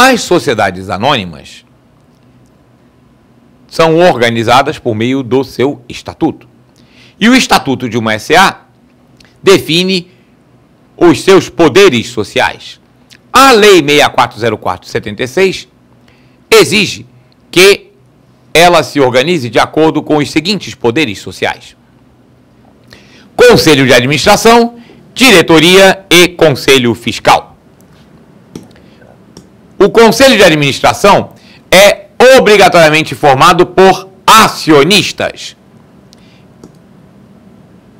As sociedades anônimas são organizadas por meio do seu estatuto. E o estatuto de uma SA define os seus poderes sociais. A Lei 6404/76 exige que ela se organize de acordo com os seguintes poderes sociais: Conselho de Administração, Diretoria e Conselho Fiscal. O Conselho de Administração é obrigatoriamente formado por acionistas,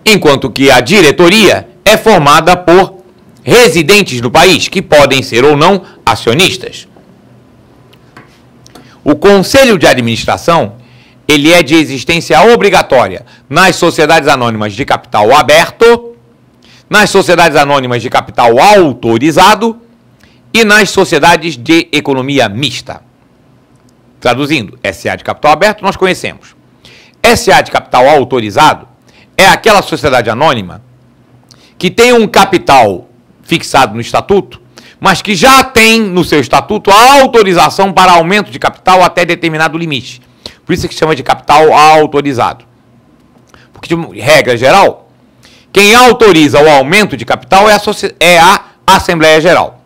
enquanto que a diretoria é formada por residentes do país, que podem ser ou não acionistas. O Conselho de Administração, ele é de existência obrigatória nas sociedades anônimas de capital aberto, nas sociedades anônimas de capital autorizado e nas sociedades de economia mista. Traduzindo, SA de capital aberto nós conhecemos. SA de capital autorizado é aquela sociedade anônima que tem um capital fixado no estatuto, mas que já tem no seu estatuto a autorização para aumento de capital até determinado limite. Por isso é que chama de capital autorizado. Porque, de regra geral, quem autoriza o aumento de capital é a Assembleia Geral.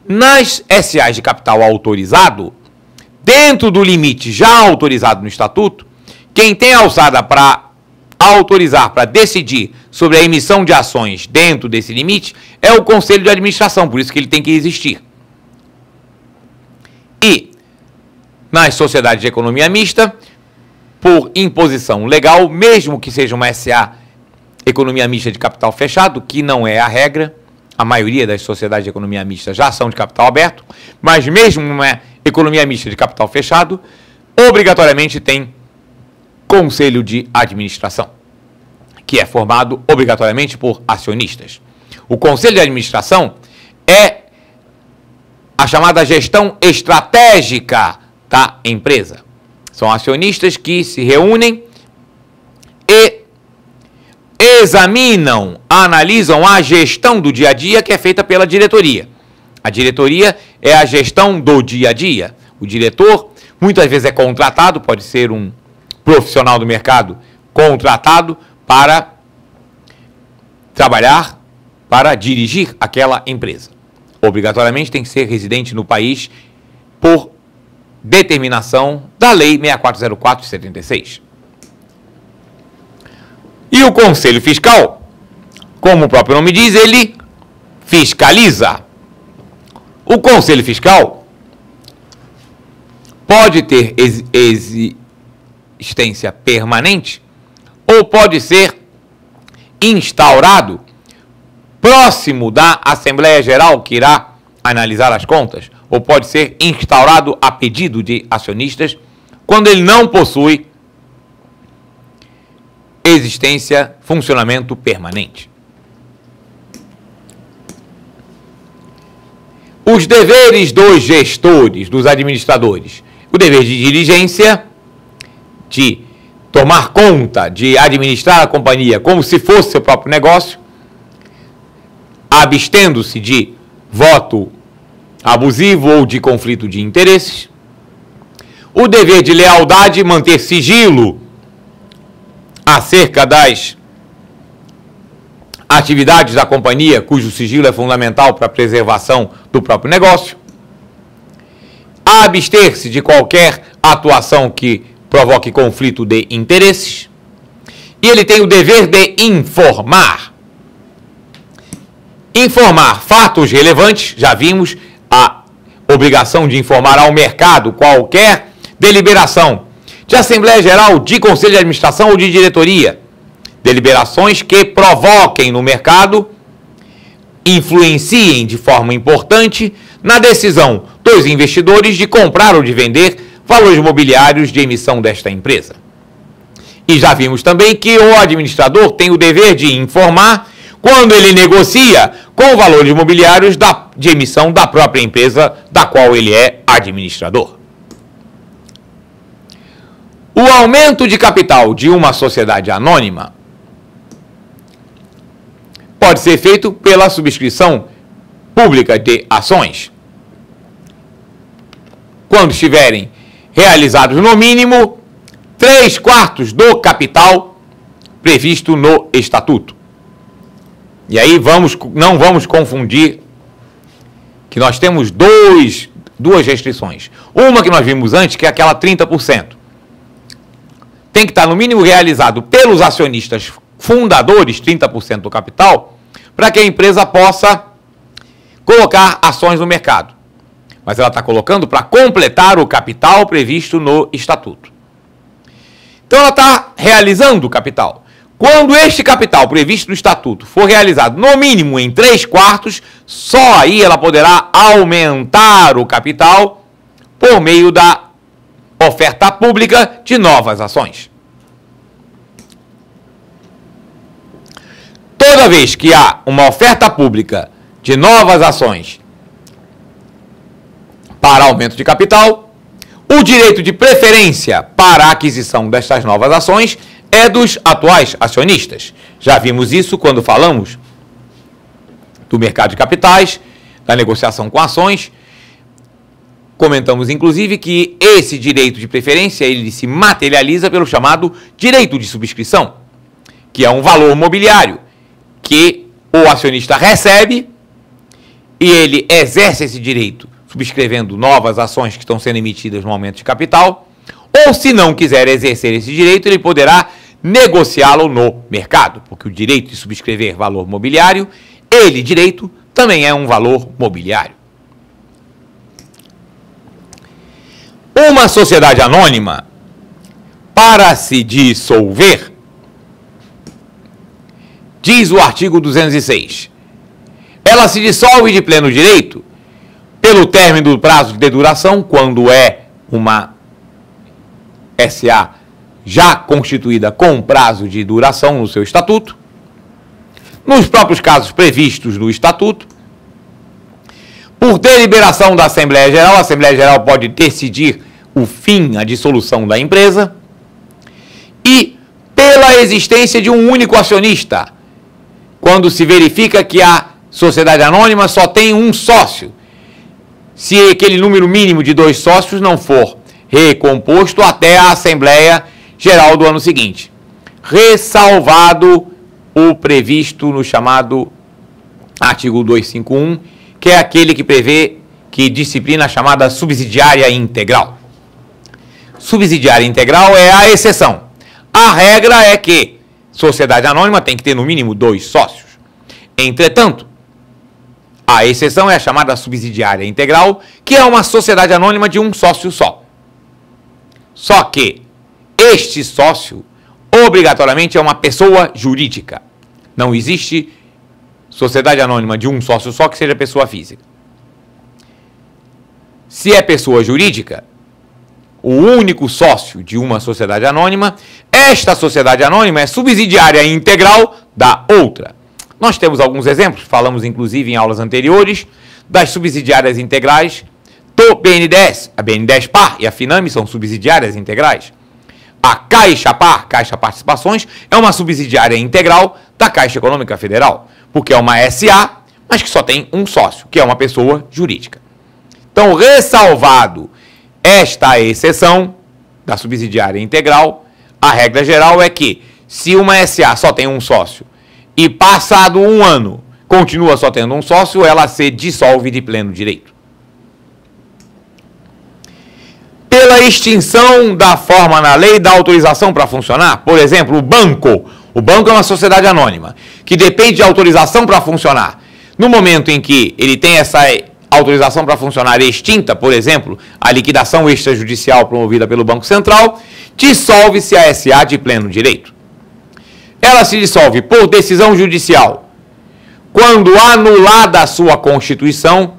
Nas SAs de capital autorizado, dentro do limite já autorizado no estatuto, quem tem alçada para autorizar, para decidir sobre a emissão de ações dentro desse limite, é o Conselho de Administração, por isso que ele tem que existir. E, nas sociedades de economia mista, por imposição legal, mesmo que seja uma SA economia mista de capital fechado, que não é a regra, a maioria das sociedades de economia mista já são de capital aberto, mas mesmo uma economia mista de capital fechado, obrigatoriamente tem Conselho de Administração, que é formado obrigatoriamente por acionistas. O Conselho de Administração é a chamada gestão estratégica da empresa. São acionistas que se reúnem e examinam, analisam a gestão do dia a dia que é feita pela diretoria. A diretoria é a gestão do dia a dia. O diretor muitas vezes é contratado, pode ser um profissional do mercado contratado para trabalhar, para dirigir aquela empresa. Obrigatoriamente tem que ser residente no país por determinação da Lei 6404/76. E o Conselho Fiscal, como o próprio nome diz, ele fiscaliza. O Conselho Fiscal pode ter existência permanente ou pode ser instaurado próximo da Assembleia Geral que irá analisar as contas, ou pode ser instaurado a pedido de acionistas quando ele não possui existência, funcionamento permanente. Os deveres dos gestores, dos administradores: o dever de diligência, de tomar conta, de administrar a companhia como se fosse seu próprio negócio, abstendo-se de voto abusivo ou de conflito de interesses. O dever de lealdade, manter sigilo acerca das atividades da companhia, cujo sigilo é fundamental para a preservação do próprio negócio. Abster-se de qualquer atuação que provoque conflito de interesses. E ele tem o dever de informar. Informar fatos relevantes, já vimos a obrigação de informar ao mercado qualquer deliberação de Assembleia Geral, de Conselho de Administração ou de diretoria. Deliberações que provoquem no mercado, influenciem de forma importante na decisão dos investidores de comprar ou de vender valores mobiliários de emissão desta empresa. E já vimos também que o administrador tem o dever de informar quando ele negocia com valores imobiliários de emissão da própria empresa da qual ele é administrador. O aumento de capital de uma sociedade anônima pode ser feito pela subscrição pública de ações. quando estiverem realizados no mínimo 3/4 do capital previsto no Estatuto. E aí não vamos confundir que nós temos duas restrições. Uma que nós vimos antes, que é aquela 30%. Tem que estar no mínimo realizado pelos acionistas fundadores, 30% do capital, para que a empresa possa colocar ações no mercado. Mas ela está colocando para completar o capital previsto no Estatuto. Então ela está realizando o capital. Quando este capital previsto no Estatuto for realizado no mínimo em 3/4, só aí ela poderá aumentar o capital por meio da oferta pública de novas ações. Toda vez que há uma oferta pública de novas ações para aumento de capital, o direito de preferência para a aquisição destas novas ações é dos atuais acionistas. Já vimos isso quando falamos do mercado de capitais, da negociação com ações. Comentamos, inclusive, que esse direito de preferência ele se materializa pelo chamado direito de subscrição, que é um valor mobiliário que o acionista recebe e ele exerce esse direito subscrevendo novas ações que estão sendo emitidas no aumento de capital, ou se não quiser exercer esse direito, ele poderá negociá-lo no mercado, porque o direito de subscrever valor mobiliário, direito, também é um valor mobiliário. Uma sociedade anônima, para se dissolver, diz o artigo 206, ela se dissolve de pleno direito pelo término do prazo de duração, quando é uma SA já constituída com prazo de duração no seu estatuto, nos próprios casos previstos no estatuto, por deliberação da Assembleia Geral, a Assembleia Geral pode decidir o fim, a dissolução da empresa, e pela existência de um único acionista, quando se verifica que a sociedade anônima só tem um sócio, se aquele número mínimo de 2 sócios não for recomposto até a Assembleia Geral do ano seguinte, ressalvado o previsto no chamado artigo 251, que é aquele que prevê, que disciplina a chamada subsidiária integral. Subsidiária integral é a exceção. A regra é que sociedade anônima tem que ter no mínimo 2 sócios. Entretanto, a exceção é a chamada subsidiária integral, que é uma sociedade anônima de um sócio só. Só que este sócio, obrigatoriamente, é uma pessoa jurídica. Não existe sociedade anônima de um sócio só que seja pessoa física. Se é pessoa jurídica, o único sócio de uma sociedade anônima, esta sociedade anônima é subsidiária integral da outra. Nós temos alguns exemplos, falamos inclusive em aulas anteriores, das subsidiárias integrais do BNDES. A BNDES Par e a Finame são subsidiárias integrais. A Caixa Par, Caixa Participações, é uma subsidiária integral da Caixa Econômica Federal, porque é uma SA, mas que só tem um sócio, que é uma pessoa jurídica. Então, ressalvado esta exceção da subsidiária integral, a regra geral é que, se uma SA só tem um sócio e passado um ano continua só tendo um sócio, ela se dissolve de pleno direito. Pela extinção da forma na lei da autorização para funcionar, por exemplo, o banco é uma sociedade anônima, que depende de autorização para funcionar. No momento em que ele tem essa autorização para funcionar extinta, por exemplo, a liquidação extrajudicial promovida pelo Banco Central, dissolve-se a SA de pleno direito. Ela se dissolve por decisão judicial quando anulada a sua constituição,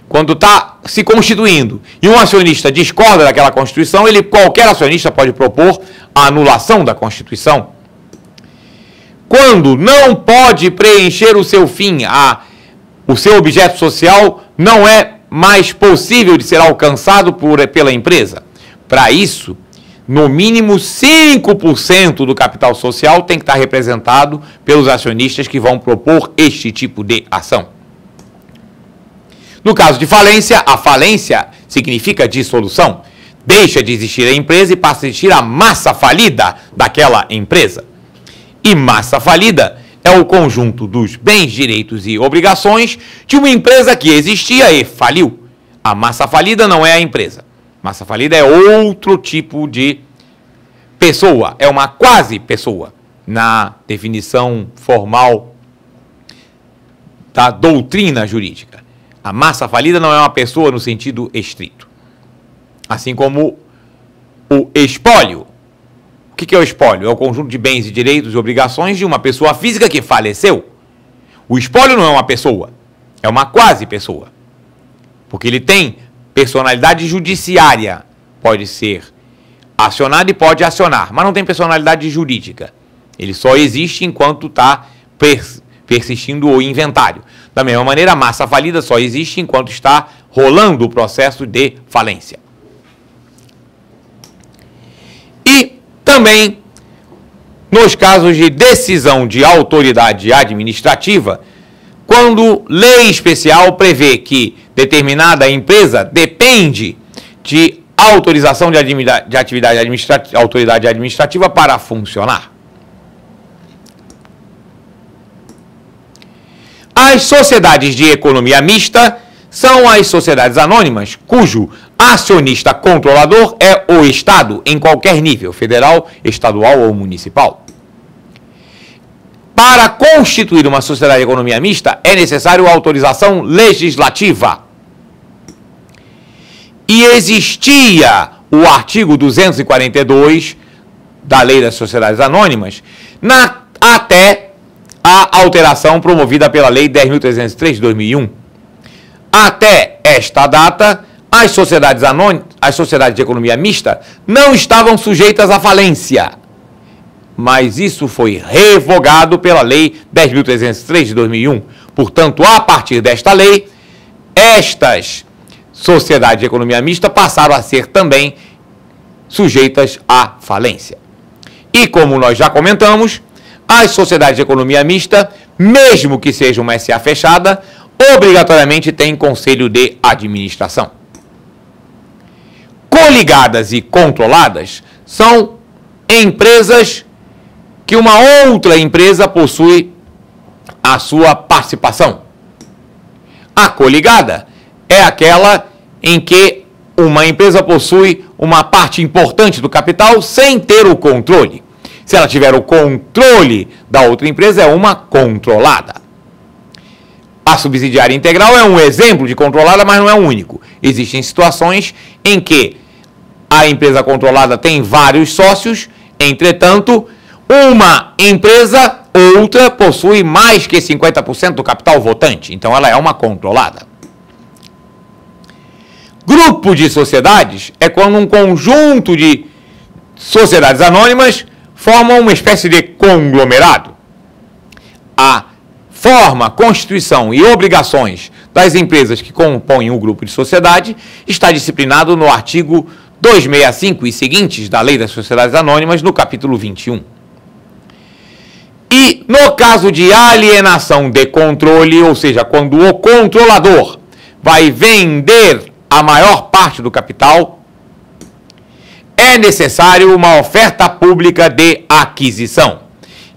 quando está se constituindo e um acionista discorda daquela constituição, qualquer acionista pode propor a anulação da constituição. Quando não pode preencher o seu fim, o seu objeto social não é mais possível de ser alcançado pela empresa. Para isso, no mínimo 5% do capital social tem que estar representado pelos acionistas que vão propor este tipo de ação. No caso de falência, a falência significa dissolução. Deixa de existir a empresa e passa a existir a massa falida daquela empresa. E massa falida é o conjunto dos bens, direitos e obrigações de uma empresa que existia e faliu. A massa falida não é a empresa. Massa falida é outro tipo de pessoa, é uma quase pessoa, na definição formal da doutrina jurídica. A massa falida não é uma pessoa no sentido estrito. Assim como o espólio. O que é o espólio? É o conjunto de bens e direitos e obrigações de uma pessoa física que faleceu. O espólio não é uma pessoa, é uma quase pessoa. Porque ele tem personalidade judiciária. Pode ser acionado e pode acionar, mas não tem personalidade jurídica. Ele só existe enquanto está persistindo o inventário. Da mesma maneira, a massa falida só existe enquanto está rolando o processo de falência. E também, nos casos de decisão de autoridade administrativa, quando lei especial prevê que determinada empresa depende de autorização de atividade autoridade administrativa para funcionar. As sociedades de economia mista são as sociedades anônimas cujo acionista controlador é o Estado em qualquer nível, federal, estadual ou municipal. Para constituir uma sociedade de economia mista é necessário autorização legislativa. E existia o artigo 242 da Lei das Sociedades Anônimas até a alteração promovida pela Lei 10.303 de 2001. Até esta data, as sociedades de economia mista não estavam sujeitas à falência. Mas isso foi revogado pela Lei 10.303 de 2001. Portanto, a partir desta lei, estas sociedades de economia mista passaram a ser também sujeitas à falência. E como nós já comentamos, as sociedades de economia mista, mesmo que seja uma SA fechada, obrigatoriamente têm conselho de administração. Coligadas e controladas são empresas que uma outra empresa possui a sua participação. A coligada é aquela em que uma empresa possui uma parte importante do capital sem ter o controle. Se ela tiver o controle da outra empresa, é uma controlada. A subsidiária integral é um exemplo de controlada, mas não é o único. Existem situações em que a empresa controlada tem vários sócios, entretanto, uma empresa, outra, possui mais que 50% do capital votante. Então, ela é uma controlada. Grupo de sociedades é quando um conjunto de sociedades anônimas formam uma espécie de conglomerado. A forma, constituição e obrigações das empresas que compõem o grupo de sociedade está disciplinado no artigo 265 e seguintes da Lei das Sociedades Anônimas, no capítulo 21. E no caso de alienação de controle, ou seja, quando o controlador vai vender a maior parte do capital, é necessário uma oferta pública de aquisição.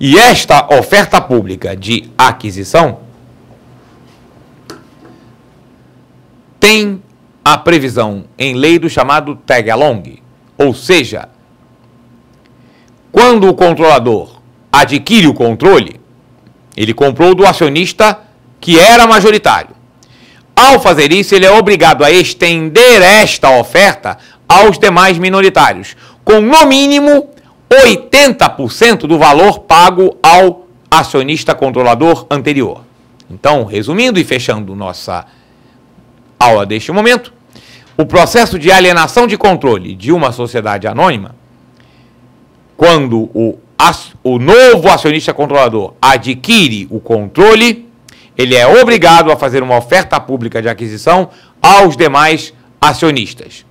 E esta oferta pública de aquisição tem a previsão em lei do chamado tag-along, ou seja, quando o controlador adquire o controle, ele comprou do acionista que era majoritário. Ao fazer isso, ele é obrigado a estender esta oferta aos demais minoritários, com no mínimo 80% do valor pago ao acionista controlador anterior. Então, resumindo e fechando nossa aula deste momento, o processo de alienação de controle de uma sociedade anônima, quando o novo acionista controlador adquire o controle, ele é obrigado a fazer uma oferta pública de aquisição aos demais acionistas.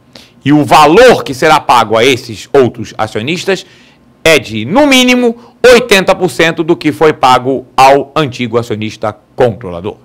E o valor que será pago a esses outros acionistas é de, no mínimo, 80% do que foi pago ao antigo acionista controlador.